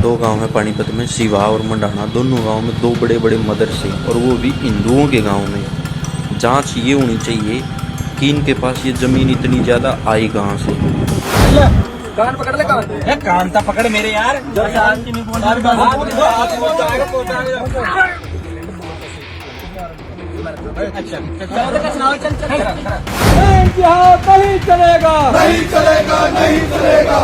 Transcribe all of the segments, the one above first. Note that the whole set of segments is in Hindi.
दो गांव है पानीपत में, सिवा और मंडाना। दोनों गांव में दो बड़े बड़े मदरसे, और वो भी हिंदुओं के गांव में। जांच ये होनी चाहिए कि इनके पास ये जमीन इतनी ज़्यादा आई कहाँ से। कान पकड़ ले, कान तो पकड़ मेरे यार। अच्छा नहीं चलेगा, नहीं चलेगा, नहीं चलेगा।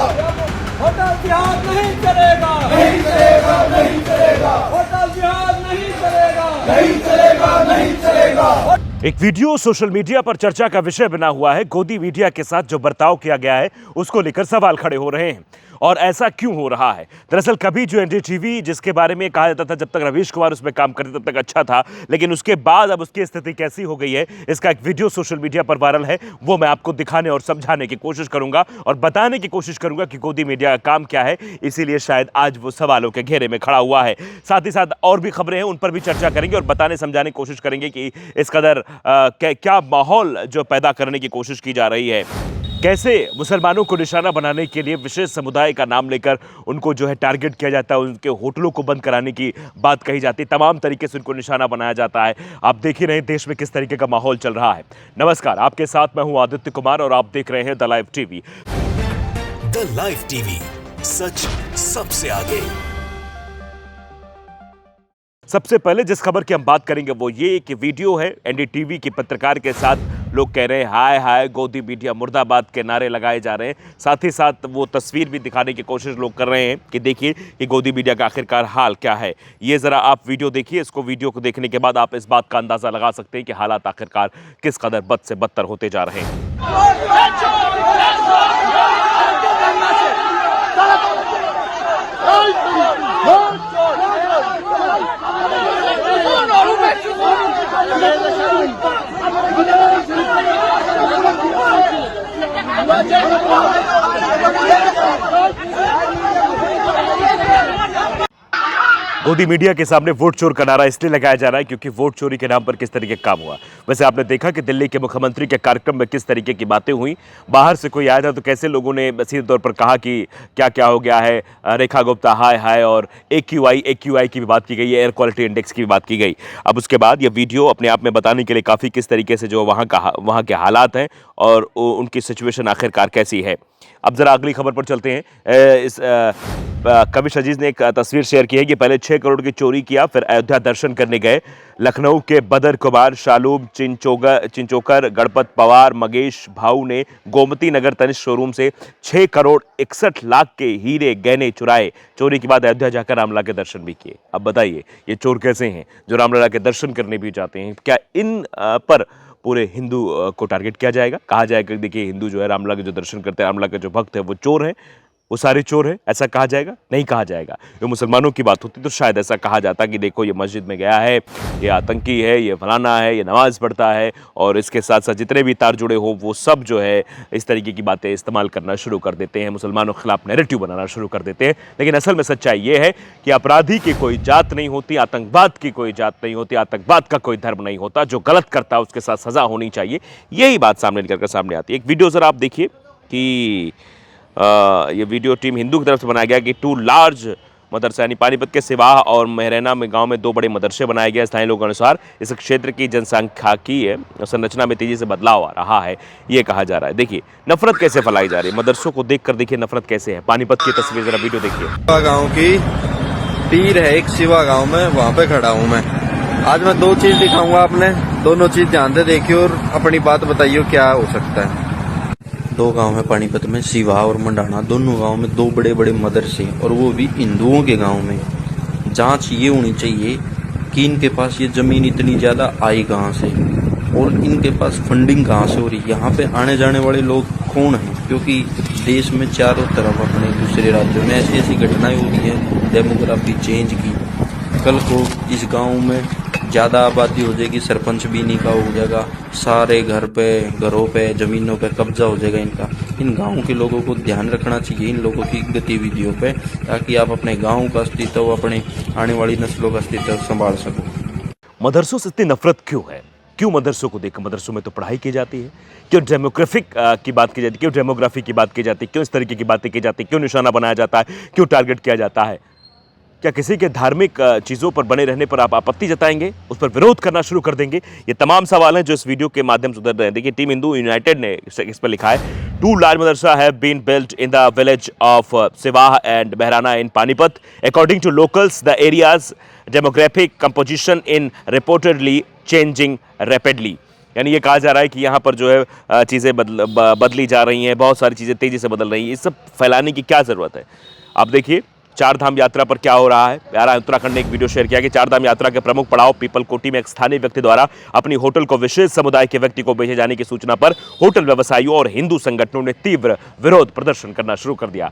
होटल जिहाद नहीं चलेगा, नहीं चलेगा, नहीं चलेगा। होटल जिहाद नहीं चलेगा, नहीं चलेगा, नहीं चलेगा। एक वीडियो सोशल मीडिया पर चर्चा का विषय बना हुआ है। गोदी मीडिया के साथ जो बर्ताव किया गया है उसको लेकर सवाल खड़े हो रहे हैं, और ऐसा क्यों हो रहा है। दरअसल कभी जो एनडीटीवी, जिसके बारे में कहा जाता था जब तक रवीश कुमार उसमें काम करते तब तक अच्छा था, लेकिन उसके बाद अब उसकी स्थिति कैसी हो गई है, इसका एक वीडियो सोशल मीडिया पर वायरल है। वो मैं आपको दिखाने और समझाने की कोशिश करूंगा और बताने की कोशिश करूंगा कि गोदी मीडिया का काम क्या है। इसीलिए शायद आज वो सवालों के घेरे में खड़ा हुआ है। साथ ही साथ और भी खबरें हैं, उन पर भी चर्चा करेंगे और बताने समझाने की कोशिश करेंगे कि इस कदर क्या माहौल जो पैदा करने की कोशिश की जा रही है, कैसे मुसलमानों को निशाना बनाने के लिए विशेष समुदाय का नाम लेकर उनको जो है टारगेट किया जाता है, उनके होटलों को बंद कराने की बात कही जाती है, तमाम तरीके से उनको निशाना बनाया जाता है। आप देख ही रहे हैं देश में किस तरीके का माहौल चल रहा है। नमस्कार, आपके साथ मैं हूं आदित्य कुमार और आप देख रहे हैं the live TV. The live TV, सच सबसे आगे। सबसे पहले जिस खबर की हम बात करेंगे वो ये कि वीडियो है एनडीटीवी की पत्रकार के साथ। लोग कह रहे हैं हाय हाय गोदी मीडिया मुर्दाबाद के नारे लगाए जा रहे हैं। साथ ही साथ वो तस्वीर भी दिखाने की कोशिश लोग कर रहे हैं कि देखिए कि गोदी मीडिया का आखिरकार हाल क्या है। ये ज़रा आप वीडियो देखिए। इसको वीडियो को देखने के बाद आप इस बात का अंदाज़ा लगा सकते हैं कि हालात आखिरकार किस कदर बद से बदतर होते जा रहे हैं। गोदी मीडिया के सामने वोट चोर का नारा इसलिए लगाया जा रहा है क्योंकि वोट चोरी के नाम पर किस तरीके का काम हुआ। वैसे आपने देखा कि दिल्ली के मुख्यमंत्री के कार्यक्रम में किस तरीके की बातें हुई। बाहर से कोई आया था तो कैसे लोगों ने सीधे तौर पर कहा कि क्या क्या हो गया है, रेखा गुप्ता हाय हाय, और AQI की भी बात की गई है, एयर क्वालिटी इंडेक्स की भी बात की गई। अब उसके बाद ये वीडियो अपने आप में बताने के लिए काफ़ी किस तरीके से जो वहाँ के हालात हैं और उनकी सिचुएशन आखिरकार कैसी है। अब ज़रा अगली खबर पर चलते हैं। कविश अजीज ने एक तस्वीर शेयर की है कि पहले 6 करोड़ की चोरी किया, फिर अयोध्या दर्शन करने गए। लखनऊ के बदर कुमार, शालूम चिंचोकर, गणपत पवार, मगेश भाऊ ने गोमती नगर तनिष्क शोरूम से 6 करोड़ 61 लाख के हीरे गहने चुराए। चोरी के बाद अयोध्या जाकर रामलला के दर्शन भी किए। अब बताइए ये चोर कैसे हैं जो रामलला के दर्शन करने भी जाते हैं? क्या इन पर पूरे हिंदू को टारगेट किया जाएगा? कहा जाएगा देखिए हिंदू जो है रामलला के जो दर्शन करते हैं, रामलला के जो भक्त है वो चोर हैं, वो सारे चोर हैं, ऐसा कहा जाएगा? नहीं कहा जाएगा। ये मुसलमानों की बात होती तो शायद ऐसा कहा जाता कि देखो ये मस्जिद में गया है, ये आतंकी है, ये फलाना है, ये नमाज पढ़ता है, और इसके साथ साथ जितने भी तार जुड़े हो वो सब जो है इस तरीके की बातें इस्तेमाल करना शुरू कर देते हैं, मुसलमानों के खिलाफ नैरेटिव बनाना शुरू कर देते हैं। लेकिन असल में सच्चाई ये है कि अपराधी की कोई जात नहीं होती, आतंकवाद की कोई जात नहीं होती, आतंकवाद का कोई धर्म नहीं होता। जो गलत करता है उसके साथ सजा होनी चाहिए, यही बात सामने निकल कर सामने आती है। एक वीडियो ज़रा आप देखिए कि ये वीडियो टीम हिंदू की तरफ से बनाया गया कि 2 लार्ज मदरसा यानी पानीपत के सिवाह और महरैना में गांव में 2 बड़े मदरसे बनाए गए। स्थानीय लोगों के अनुसार इस क्षेत्र की जनसांख्यिकीय संरचना में तेजी से बदलाव आ रहा है, ये कहा जा रहा है। देखिए नफरत कैसे फैलाई जा रही है, मदरसों को देखकर देखिए नफरत कैसे है। पानीपत की तस्वीर जरा वीडियो देखिए। गाँव की पीर है एक सिवा गाँव में, वहाँ पे खड़ा हूँ मैं। आज मैं 2 चीज दिखाऊंगा आपने, दोनों चीज ध्यान से देखिए और अपनी बात बताइए क्या हो सकता है। 2 गांव है पानीपत में, सिवा और मंडाना। दोनों गांव में 2 बड़े बड़े मदरसे, और वो भी हिंदुओं के गांव में। जांच ये होनी चाहिए कि इनके पास ये जमीन इतनी ज्यादा आई कहाँ से, और इनके पास फंडिंग कहाँ से हो रही है। यहाँ पे आने जाने वाले लोग कौन हैं, क्योंकि देश में चारों तरफ अपने दूसरे राज्यों में ऐसी ऐसी घटनाएं हो रही है डेमोग्राफी चेंज की। कल को इस गांव में ज़्यादा आबादी हो जाएगी, सरपंच भी इन्हीं का हो जाएगा, सारे घरों पे ज़मीनों पे कब्जा हो जाएगा इनका। इन गाँव के लोगों को ध्यान रखना चाहिए इन लोगों की गतिविधियों पे, ताकि आप अपने गाँव का अस्तित्व, अपने आने वाली नस्लों का अस्तित्व संभाल सको। मदरसों से इतनी नफरत क्यों है? क्यों मदरसों को देखकर? मदरसों में तो पढ़ाई की जाती है। क्यों डेमोग्राफिक की बात की जाती है? क्यों डेमोग्राफी की बात की जाती है? क्यों इस तरीके की बातें की जाती है? क्यों निशाना बनाया जाता है? क्यों टारगेट किया जाता है? क्या किसी के धार्मिक चीज़ों पर बने रहने पर आप आपत्ति जताएंगे, उस पर विरोध करना शुरू कर देंगे? ये तमाम सवाल हैं जो इस वीडियो के माध्यम से उतर रहे हैं। देखिए, टीम हिंदू यूनाइटेड ने इस पर लिखा है, 2 large madrasa have been built in the village of Sivah and Mehrana in Panipat. According to locals, the area's demographic composition in reportedly changing rapidly. यानी ये कहा जा रहा है कि यहाँ पर जो है चीज़ें बदली जा रही हैं, बहुत सारी चीज़ें तेज़ी से बदल रही हैं। इस सब फैलाने की क्या ज़रूरत है? आप देखिए चार धाम यात्रा पर क्या हो रहा है। प्यारा उत्तराखंड ने एक वीडियो शेयर किया कि चार धाम यात्रा के प्रमुख पड़ाव पीपल कोटी में एक स्थानीय व्यक्ति द्वारा अपनी होटल को विशेष समुदाय के व्यक्ति को बेचे जाने की सूचना पर होटल व्यवसायियों और हिंदू संगठनों ने तीव्र विरोध प्रदर्शन करना शुरू कर दिया।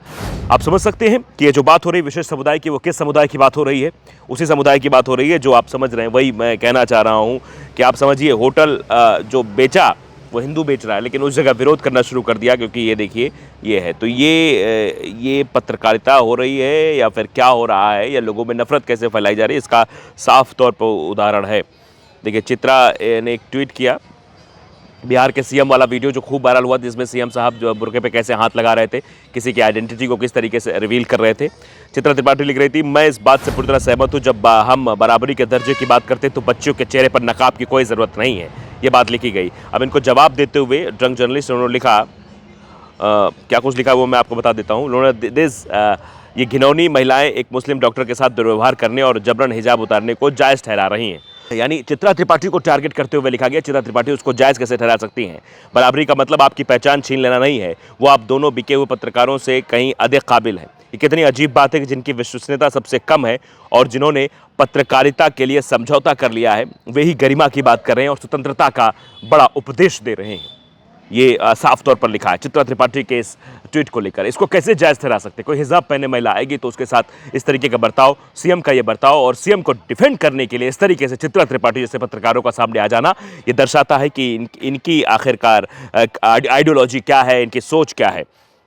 आप समझ सकते हैं कि ये जो बात हो रही है विशेष समुदाय की, वो किस समुदाय की बात हो रही है? उसी समुदाय की बात हो रही है जो आप समझ रहे हैं। वही मैं कहना चाह रहा हूँ कि आप समझिए, होटल जो बेचा वो हिंदू बेच रहा है, लेकिन उस जगह विरोध करना शुरू कर दिया क्योंकि ये देखिए ये है। तो ये पत्रकारिता हो रही है या फिर क्या हो रहा है, या लोगों में नफरत कैसे फैलाई जा रही है, इसका साफ तौर पर उदाहरण है। देखिए, चित्रा ने एक ट्वीट किया, बिहार के सीएम वाला वीडियो जो खूब वायरल हुआ, जिसमें सीएम साहब जो बुर्के पे कैसे हाथ लगा रहे थे, किसी की आइडेंटिटी को किस तरीके से रिवील कर रहे थे। चित्रा त्रिपाठी लिख रही थी, मैं इस बात से पूरी तरह सहमत हूँ, जब हम बराबरी के दर्जे की बात करते तो बच्चियों के चेहरे पर नकाब की कोई ज़रूरत नहीं है। ये बात लिखी गई। अब इनको जवाब देते हुए ड्रंक जर्नलिस्ट उन्होंने लिखा, क्या कुछ लिखा वो मैं आपको बता देता हूँ। उन्होंने ये घिनौनी महिलाएं एक मुस्लिम डॉक्टर के साथ दुर्व्यवहार करने और जबरन हिजाब उतारने को जायज़ ठहरा रही हैं। यानी चित्रा त्रिपाठी को टारगेट करते हुए लिखा गया, चित्रा त्रिपाठी उसको जायज़ कैसे ठहरा सकती हैं? बराबरी का मतलब आपकी पहचान छीन लेना नहीं है। वो आप दोनों बिके हुए पत्रकारों से कहीं अधिक काबिल हैं। ये कितनी अजीब बात है कि जिनकी विश्वसनीयता सबसे कम है और जिन्होंने पत्रकारिता के लिए समझौता कर लिया है, वे ही गरिमा की बात कर रहे हैं और स्वतंत्रता का बड़ा उपदेश दे रहे हैं। ये साफ तौर पर लिखा है चित्रा त्रिपाठी के इस ट्वीट को लेकर। इसको कैसे जायज़ ठहरा सकते? कोई हिजाब पहने महिला आएगी तो उसके साथ इस तरीके का बर्ताव, सीएम का ये बर्ताव, और सीएम को डिफेंड करने के लिए इस तरीके से चित्रा त्रिपाठी जैसे पत्रकारों का सामने आ जाना, ये दर्शाता है कि इनकी आखिरकार आइडियोलॉजी क्या है, इनकी सोच क्या है।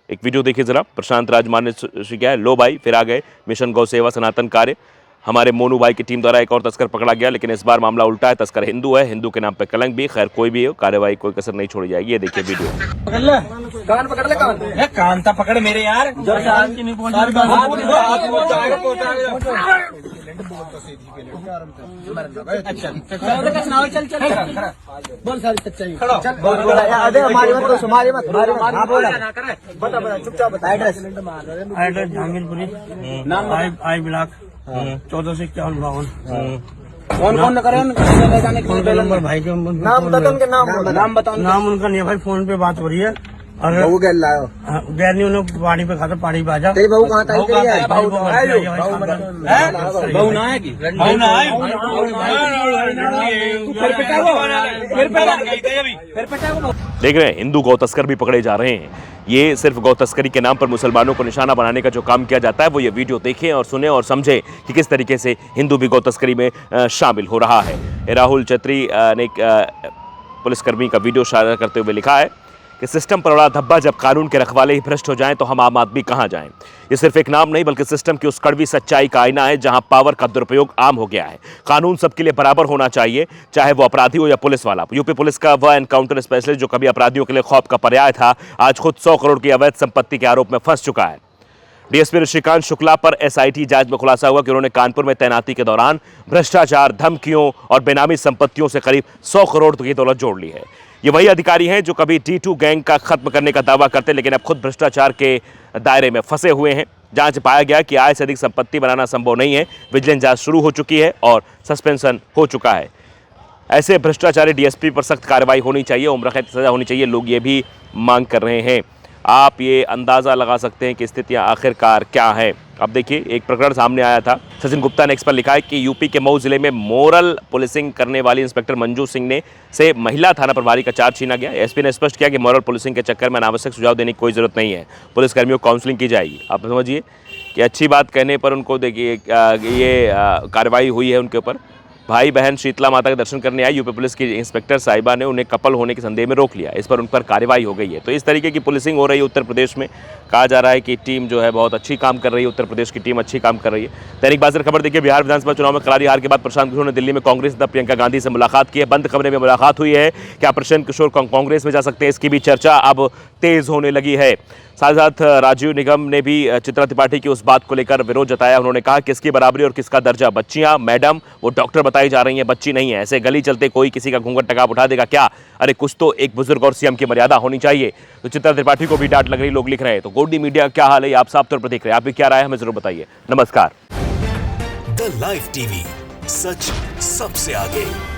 एक वीडियो देखिए ज़रा, प्रशांत राजमान ने क्या है, लो भाई फिर आ गए, मिशन गौ सेवा सनातन कार्य। हमारे मोनू भाई की टीम द्वारा एक और तस्कर पकड़ा गया, लेकिन इस बार मामला उल्टा है, तस्कर हिंदू है, हिंदू के नाम पे कलंक भी। खैर कोई भी हो, कार्रवाई कोई कसर नहीं छोड़ी जाएगी। ये देखिए वीडियो। कान पकड़ ले, कान था पकड़ मेरे यार। बोल सारी सच्चाई, चुपचाप बता। एड्रेस जहांगीरपुरी, नाम आई ब्लॉक 14 से 51। कौन कौन करे नंबर भाई के नाम बता, उनके नाम बताओ। नाम उनका नहीं है भाई, फोन पे बात हो रही है। और बहू गैर लाओ, गैर नहीं, उन्होंने पानी पे खाता, पानी पे आ जा। बहू कहाँ था? बहू ना आएगी, बहू ना आए। देख रहे हैं, हिंदू गौ तस्कर भी पकड़े जा रहे हैं। ये सिर्फ गौ तस्करी के नाम पर मुसलमानों को निशाना बनाने का जो काम किया जाता है, वो ये वीडियो देखें और सुने और समझें कि किस तरीके से हिंदू भी गौ तस्करी में शामिल हो रहा है। राहुल चौधरी ने पुलिसकर्मी का वीडियो साझा करते हुए लिखा है कि सिस्टम पर बड़ा धब्बा, जब कानून के रखवाले ही भ्रष्ट हो जाएं तो हम आम आदमी कहां जाएं। ये सिर्फ एक नाम नहीं, बल्कि सिस्टम की उस कड़वी सच्चाई का आईना है जहां पावर का दुरुपयोग आम हो गया है। कानून सबके लिए बराबर होना चाहिए, चाहे वो अपराधी हो या पुलिस वाला। यूपी पुलिस का वह एनकाउंटर स्पेशलिस्ट जो कभी अपराधियों के लिए खौफ का पर्याय था, आज खुद 100 करोड़ की अवैध संपत्ति के आरोप में फंस चुका है। डीएसपी ऋषिकांत शुक्ला पर एसआईटी जांच में खुलासा हुआ कि उन्होंने कानपुर में तैनाती के दौरान भ्रष्टाचार, धमकियों और बेनामी संपत्तियों से करीब 100 करोड़ की दौलत जोड़ ली है। ये वही अधिकारी हैं जो कभी T2 गैंग का खत्म करने का दावा करते, लेकिन अब खुद भ्रष्टाचार के दायरे में फंसे हुए हैं। जांच पाया गया कि आय से अधिक संपत्ति बनाना संभव नहीं है। विजिलेंस जांच शुरू हो चुकी है और सस्पेंशन हो चुका है। ऐसे भ्रष्टाचारी डीएसपी पर सख्त कार्रवाई होनी चाहिए, उम्र कैद की सजा होनी चाहिए। लोग ये भी मांग कर रहे हैं। आप ये अंदाज़ा लगा सकते हैं कि स्थितियाँ आखिरकार क्या है। अब देखिए, एक प्रकरण सामने आया था। सचिन गुप्ता ने इस पर लिखा है कि यूपी के मऊ जिले में मोरल पुलिसिंग करने वाली इंस्पेक्टर मंजू सिंह ने से महिला थाना प्रभारी का चार्ज छीना गया। एसपी ने स्पष्ट किया कि मोरल पुलिसिंग के चक्कर में अनावश्यक सुझाव देने की कोई ज़रूरत नहीं है, पुलिसकर्मियों को काउंसलिंग की जाएगी। आप समझिए कि अच्छी बात कहने पर उनको देखिए ये कार्रवाई हुई है उनके ऊपर। भाई बहन शीतला माता के दर्शन करने आई, यूपी पुलिस की इंस्पेक्टर साहिबा ने उन्हें कपल होने के संदेह में रोक लिया। इस पर उन पर कार्रवाई हो गई है। तो इस तरीके की पुलिसिंग हो रही है उत्तर प्रदेश में। कहा जा रहा है कि टीम जो है बहुत अच्छी काम कर रही है, उत्तर प्रदेश की टीम अच्छी काम कर रही है। दैनिक भास्कर खबर देखिए, बिहार विधानसभा चुनाव में करारी हार के बाद प्रशांत किशोर ने दिल्ली में कांग्रेस नेता प्रियंका गांधी से मुलाकात की है। बंद कमरे में मुलाकात हुई है। क्या प्रशांत किशोर कांग्रेस में जा सकते हैं, इसकी भी चर्चा अब तेज होने लगी है। साथ साथ राजीव निगम ने भी चित्रा त्रिपाठी की उस बात को लेकर विरोध जताया। उन्होंने कहा किसकी बराबरी और किसका दर्जा, बच्चियां मैडम वो डॉक्टर बताई जा रही हैं, बच्ची नहीं है। ऐसे गली चलते कोई किसी का घूंघट नकाब उठा देगा क्या? अरे कुछ तो एक बुजुर्ग और सीएम की मर्यादा होनी चाहिए। तो चित्रा त्रिपाठी को भी डांट लग रही, लोग लिख रहे हैं। तो गोल्डी मीडिया क्या हाल है, आप साफ तौर पर देख रहे हैं, आप भी क्या राय है हमें जरूर बताइए। नमस्कार। द लाइव टीवी, सच सबसे आगे।